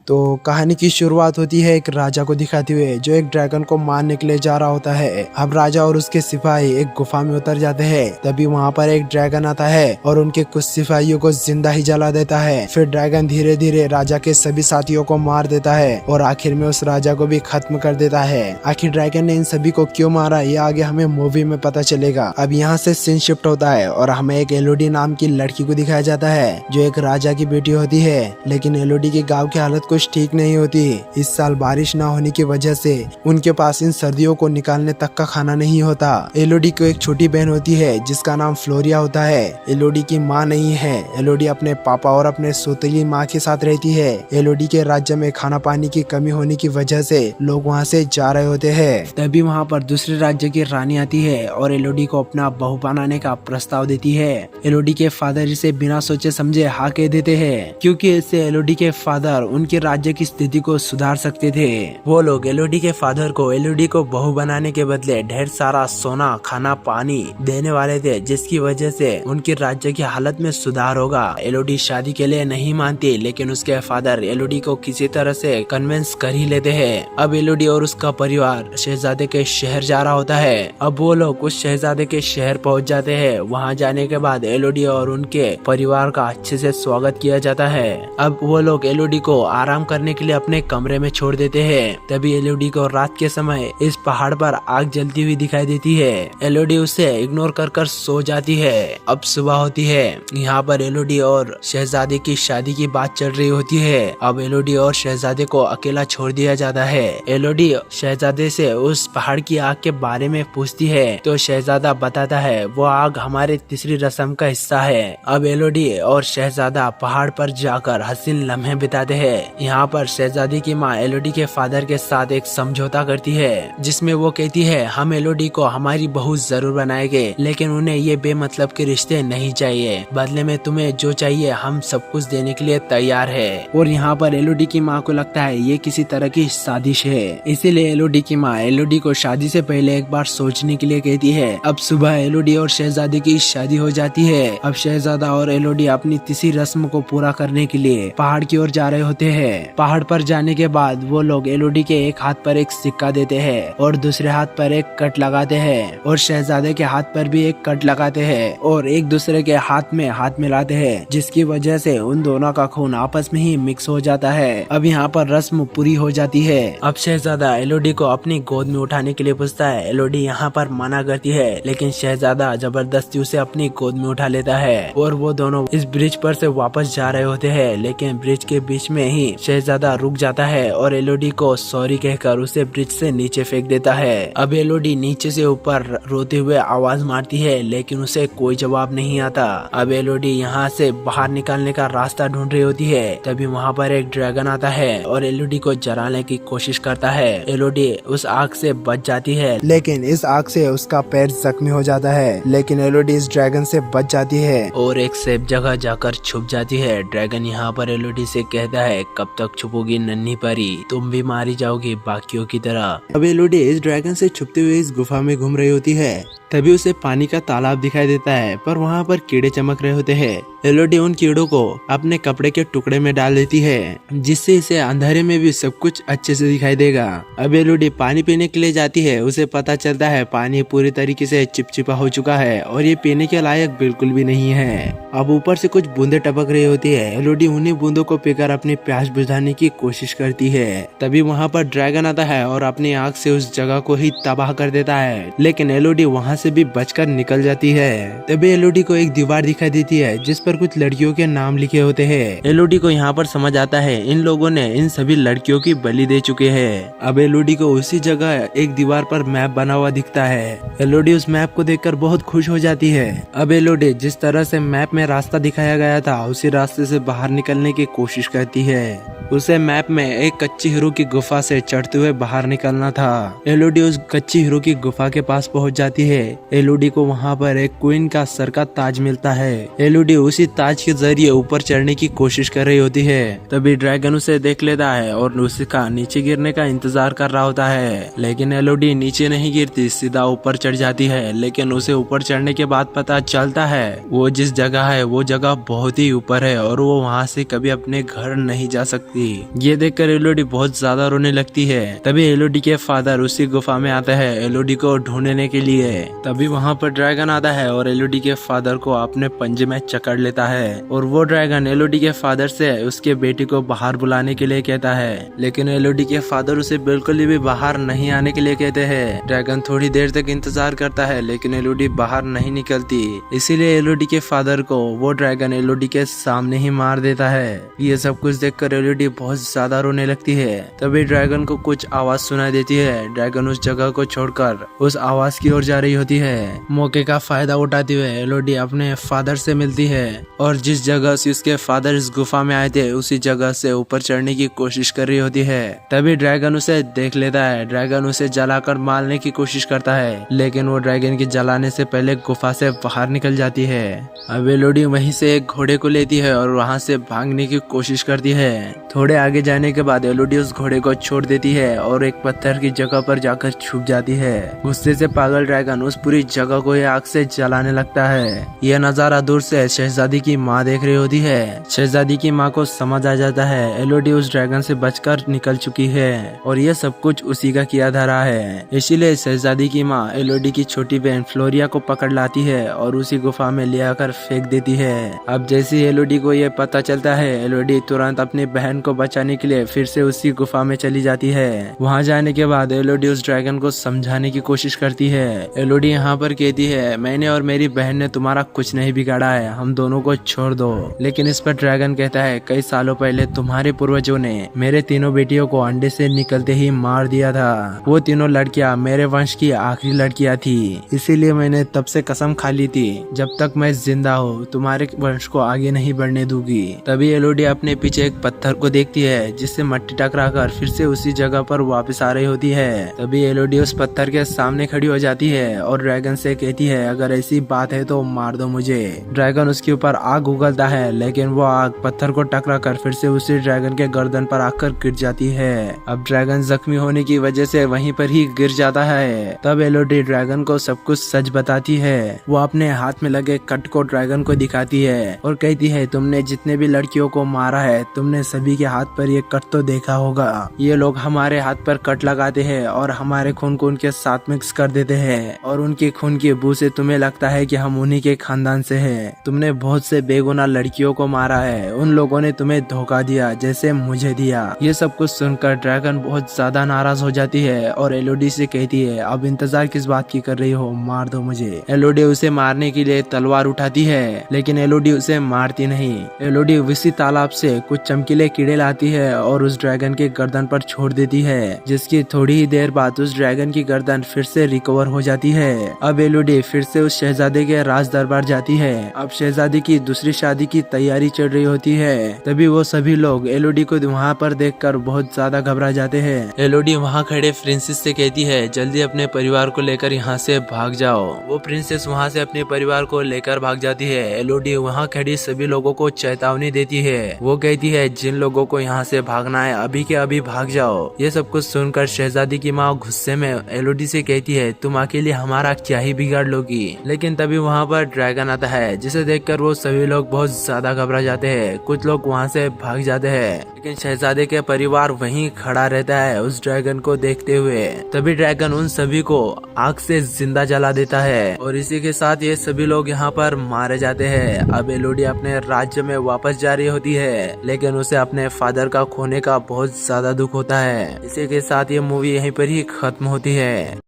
तो कहानी की शुरुआत होती है एक राजा को दिखाते हुए जो एक ड्रैगन को मारने के लिए जा रहा होता है। अब राजा और उसके सिपाही एक गुफा में उतर जाते हैं। तभी वहाँ पर एक ड्रैगन आता है और उनके कुछ सिपाहियों को जिंदा ही जला देता है। फिर ड्रैगन धीरे धीरे राजा के सभी साथियों को मार देता है और आखिर में उस राजा को भी खत्म कर देता है। आखिर ड्रैगन ने इन सभी को क्यों मारा ये आगे हमें मूवी में पता चलेगा। अब यहाँ से सीन शिफ्ट होता है और हमें एक एलोडी नाम की लड़की को दिखाया जाता है जो एक राजा की बेटी होती है। लेकिन एलोडी के गाँव की हालत कुछ ठीक नहीं होती। इस साल बारिश ना होने की वजह से उनके पास इन सर्दियों को निकालने तक का खाना नहीं होता। एलोडी को एक छोटी बहन होती है जिसका नाम फ्लोरिया होता है। एलोडी की माँ नहीं है। एलोडी अपने पापा और अपने सौतेली माँ के साथ रहती है। एलोडी के राज्य में खाना पानी की कमी होने की वजह से लोग वहाँ से जा रहे होते हैं। तभी वहाँ पर दूसरे राज्य की रानी आती है और एलोडी को अपना बहू बनाने का प्रस्ताव देती है। एलोडी के फादर इसे बिना सोचे समझे हाँ कह देते हैं क्योंकि इससे एलोडी के फादर उनके राज्य की स्थिति को सुधार सकते थे। वो लोग एलोडी के फादर को एलोडी को बहू बनाने के बदले ढेर सारा सोना खाना पानी देने वाले थे जिसकी वजह से उनके राज्य की हालत में सुधार होगा। एलोडी शादी के लिए नहीं मानती लेकिन उसके फादर एलोडी को किसी तरह से कन्विंस कर ही लेते हैं। अब एलोडी और उसका परिवार शहजादे के शहर जा रहा होता है। अब वो लोग उस शहजादे के शहर पहुंच जाते हैं। वहां जाने के बाद एलोडी और उनके परिवार का अच्छे से स्वागत किया जाता है। अब वो लोग एलोडी को आराम करने के लिए अपने कमरे में छोड़ देते हैं। तभी एलोडी को रात के समय इस पहाड़ पर आग जलती हुई दिखाई देती है। एलोडी उसे इग्नोर कर सो जाती है। अब सुबह होती है। यहाँ पर एलोडी और शहजादे की शादी की बात चल रही होती है। अब एलोडी और शहजादे को अकेला छोड़ दिया जाता है। एलोडी शहजादे से उस पहाड़ की आग के बारे में पूछती है तो शहजादा बताता है वो आग हमारे तीसरी रस्म का हिस्सा है। अब एलोडी और शहजादा पहाड़ पर जाकर हसीन लम्हे बिताते हैं। यहाँ पर शहजादी की माँ एलोडी के फादर के साथ एक समझौता करती है जिसमें वो कहती है हम एलोडी को हमारी बहू जरूर बनाएंगे लेकिन उन्हें ये बेमतलब के रिश्ते नहीं चाहिए। बदले में तुम्हें जो चाहिए हम सब कुछ देने के लिए तैयार है। और यहाँ पर एलोडी की माँ को लगता है ये किसी तरह की साजिश है। इसीलिए एलोडी की माँ एलोडी को शादी से पहले एक बार सोचने के लिए कहती है। अब सुबह एलोडी और शहजादी की शादी हो जाती है। अब शहजादा और एलोडी अपनी तीसरी रस्म को पूरा करने के लिए पहाड़ की ओर जा रहे होते हैं। पहाड़ पर जाने के बाद वो लोग एलोडी के एक हाथ पर एक सिक्का देते हैं और दूसरे हाथ पर एक कट लगाते हैं और शहजादे के हाथ पर भी एक कट लगाते हैं और एक दूसरे के हाथ में हाथ मिलाते हैं जिसकी वजह से उन दोनों का खून आपस में ही मिक्स हो जाता है। अब यहाँ पर रस्म पूरी हो जाती है। अब शहजादा एलोडी को अपनी गोद में उठाने के लिए पूछता है। एलोडी यहाँ पर मना करती है लेकिन शहजादा जबरदस्ती उसे अपनी गोद में उठा लेता है और वो दोनों इस ब्रिज पर से वापस जा रहे होते हैं। लेकिन ब्रिज के बीच में ही शहजादा रुक जाता है और एलोडी को सॉरी कहकर उसे ब्रिज से नीचे फेंक देता है। अब एलोडी नीचे से ऊपर रोते हुए आवाज मारती है लेकिन उसे कोई जवाब नहीं आता। अब एलोडी यहाँ से बाहर निकालने का रास्ता ढूंढ रही होती है। तभी वहाँ पर एक ड्रैगन आता है और एलोडी को जलाने की कोशिश करता है। एलोडी उस आग से बच जाती है लेकिन इस आग से उसका पैर जख्मी हो जाता है। लेकिन एलोडी इस ड्रैगन से बच जाती है और एक सेफ जगह जाकर छुप जाती है। ड्रैगन यहाँ पर एलोडी से कहता है कब तक छुपोगी नन्ही परी, तुम भी मारी जाओगी बाकियों की तरह। अब एलोडी इस ड्रैगन से छुपते हुए इस गुफा में घूम रही होती है। तभी उसे पानी का तालाब दिखाई देता है पर वहाँ पर कीड़े चमक रहे होते हैं। एलोडी उन कीड़ों को अपने कपड़े के टुकड़े में डाल देती है जिससे इसे अंधेरे में भी सब कुछ अच्छे से दिखाई देगा। अब एलोडी पानी पीने के लिए जाती है। उसे पता चलता है पानी पूरी तरीके से चिपचिपा हो चुका है और ये पीने के लायक बिल्कुल भी नहीं है। अब ऊपर से कुछ बूंदे टपक रही होती है। एलोडी उन्हीं बूंदों को पीकर अपनी प्यास बुझाने की कोशिश करती है। तभी वहाँ पर ड्रैगन आता है और अपनी आग से उस जगह को ही तबाह कर देता है लेकिन एलोडी वहाँ से भी बचकर निकल जाती है। तभी एलोडी को एक दीवार दिखाई देती है जिस पर कुछ लड़कियों के नाम लिखे होते हैं। एलोडी को यहाँ पर समझ आता है इन लोगों ने इन सभी लड़कियों की बलि दे चुके हैं। अब एलोडी को उसी जगह एक दीवार पर मैप बना हुआ दिखता है। एलोडी उस मैप को देखकर बहुत खुश हो जाती है। अब एलोडी जिस तरह से मैप में रास्ता दिखाया गया था उसी रास्ते से बाहर निकलने की कोशिश करती है। उसे मैप में एक कच्ची हीरो की गुफा से चढ़ते हुए बाहर निकलना था। एलोडी उस कच्ची हीरो की गुफा के पास पहुंच जाती है। एलोडी को वहां पर एक क्वीन का सर का ताज मिलता है। एलोडी उसी किसी ताज के जरिए ऊपर चढ़ने की कोशिश कर रही होती है। तभी ड्रैगन उसे देख लेता है और उसका नीचे गिरने का इंतजार कर रहा होता है, लेकिन एलोडी नीचे नहीं गिरती, सीधा ऊपर चढ़ जाती है। लेकिन उसे ऊपर चढ़ने के बाद पता चलता है वो जिस जगह है वो जगह बहुत ही ऊपर है और वो वहाँ से कभी अपने घर नहीं जा सकती। ये देखकर एलोडी बहुत ज्यादा रोने लगती है। तभी एलोडी के फादर उसी गुफा में आता है एलोडी को ढूंढने के लिए। तभी वहाँ पर ड्रैगन आता है और एलोडी के फादर को अपने पंजे में जकड़ लेता है और वो ड्रैगन एलोडी के फादर से उसके बेटी को बाहर बुलाने के लिए कहता है, लेकिन एलोडी के फादर उसे बिल्कुल भी बाहर नहीं आने के लिए कहते हैं। ड्रैगन थोड़ी देर तक इंतजार करता है लेकिन एलोडी बाहर नहीं निकलती, इसीलिए एलोडी के फादर को वो ड्रैगन एलोडी के सामने ही मार देता है। ये सब कुछ देखकर एलोडी बहुत ज्यादा रोने लगती है। तभी ड्रैगन को कुछ आवाज सुनाई देती है। ड्रैगन उस जगह को छोड़कर उस आवाज की ओर जा रही होती है। मौके का फायदा उठाते हुए एलोडी अपने फादर से मिलती है और जिस जगह से उसके फादर इस गुफा में आए थे उसी जगह से ऊपर चढ़ने की कोशिश कर रही होती है। तभी ड्रैगन उसे देख लेता है। ड्रैगन उसे जलाकर मारने की कोशिश करता है, लेकिन वो ड्रैगन के जलाने से पहले गुफा से बाहर निकल जाती है। अब एलोडी वहीं से एक घोड़े को लेती है और वहां से भागने की कोशिश करती है। थोड़े आगे जाने के बाद एलोडी उस घोड़े को छोड़ देती है और एक पत्थर की जगह पर जाकर छुप जाती है। गुस्से से पागल ड्रैगन उस पूरी जगह को आग से जलाने लगता है। यह नजारा दूर से शहजादी की माँ देख रही होती है। शहजादी की माँ को समझ आ जाता है एलोडी उस ड्रैगन से बचकर निकल चुकी है और यह सब कुछ उसी का किया धरा है। इसीलिए शहजादी की माँ एलोडी की छोटी बहन फ्लोरिया को पकड़ लाती है और उसी गुफा में ले आकर फेंक देती है। अब जैसे एलोडी को यह पता चलता है एलोडी तुरंत अपनी बहन को बचाने के लिए फिर से उसी गुफा में चली जाती है। वहाँ जाने के बाद एलोडी उस ड्रैगन को समझाने की कोशिश करती है। एलोडी यहाँ पर कहती है, मैंने और मेरी बहन ने तुम्हारा कुछ नहीं बिगाड़ा है, हम दोनों को छोड़ दो। लेकिन इस पर ड्रैगन कहता है, कई सालों पहले तुम्हारे पूर्वजों ने मेरे तीनों बेटियों को अंडे से निकलते ही मार दिया था। वो तीनों लड़कियां मेरे वंश की आखिरी लड़कियां थी, इसीलिए मैंने तब से कसम खा ली थी जब तक मैं जिंदा हूँ तुम्हारे वंश को आगे नहीं बढ़ने दूंगी। तभी एलोडी अपने पीछे एक पत्थर को देखती है जिससे मट्टी टकराकर फिर से उसी जगह पर वापस आ रही होती है। तभी एलोडी उस पत्थर के सामने खड़ी हो जाती है और ड्रैगन से कहती है, अगर ऐसी बात है तो मार दो मुझे। ड्रैगन उसके ऊपर आग उगलता है लेकिन वो आग पत्थर को टकराकर फिर से उसी ड्रैगन के गर्दन पर आकर गिर जाती है। अब ड्रैगन जख्मी होने की वजह से वहीं पर ही गिर जाता है। तब एलोडी ड्रैगन को सब कुछ सच बताती है। वो अपने हाथ में लगे कट को ड्रैगन को दिखाती है और कहती है, तुमने जितने भी लड़कियों को मारा है तुमने सभी के हाथ पर ये कट तो देखा होगा। ये लोग हमारे हाथ पर कट लगाते हैं और हमारे खून को उनके साथ मिक्स कर देते हैं और उनके खून की बू से तुम्हें लगता है कि हम उन्हीं के खानदान से हैं। तुमने बहुत से बेगुनाह लड़कियों को मारा है, उन लोगों ने तुम्हें धोखा दिया जैसे मुझे दिया। ये सब कुछ सुनकर ड्रैगन बहुत ज्यादा नाराज हो जाती है और एलोडी से कहती है, अब इंतजार किस बात की कर रही हो, मार दो मुझे। एलोडी उसे मारने के लिए तलवार उठाती है लेकिन एलोडी उसे मारती नहीं। एलोडी उसी तालाब से कुछ चमकीले कीड़े लाती है और उस ड्रैगन के गर्दन पर छोड़ देती है, जिसकी थोड़ी ही देर बाद उस ड्रैगन की गर्दन फिर से रिकवर हो जाती है। अब एलोडी फिर से उस शहजादे के राज दरबार जाती है। अब शहजादी की दूसरी शादी की तैयारी चल रही होती है। तभी वो सभी लोग एलोडी को वहाँ पर देखकर बहुत ज्यादा घबरा जाते हैं। एलोडी वहाँ खड़े प्रिंसेस से कहती है, जल्दी अपने परिवार को लेकर यहाँ से भाग जाओ। वो प्रिंसेस वहाँ से अपने परिवार को लेकर भाग जाती है। एलोडी वहाँ खड़ी सभी लोगों को चेतावनी देती है। वो कहती है, जिन लोगों को यहाँ से भागना है अभी के अभी भाग जाओ। ये सब कुछ सुनकर शहजादी की माँ गुस्से में एलोडी से कहती है, तुम अकेले हमारा क्या ही बिगाड़ लोगी। लेकिन तभी वहाँ पर ड्रैगन आता है जिसे देखकर वो सभी लोग बहुत ज्यादा घबरा जाते हैं। कुछ लोग वहाँ से भाग जाते हैं लेकिन शहजादे के परिवार वहीं खड़ा रहता है उस ड्रैगन को देखते हुए। तभी ड्रैगन उन सभी को आग से जिंदा जला देता है और इसी के साथ ये सभी लोग यहाँ पर मारे जाते हैं। अब एलोडी अपने राज्य में वापस जा रही होती है लेकिन उसे अपने फादर का खोने का बहुत ज्यादा दुख होता है। इसी के साथ ये मूवी यहीं पर ही खत्म होती है।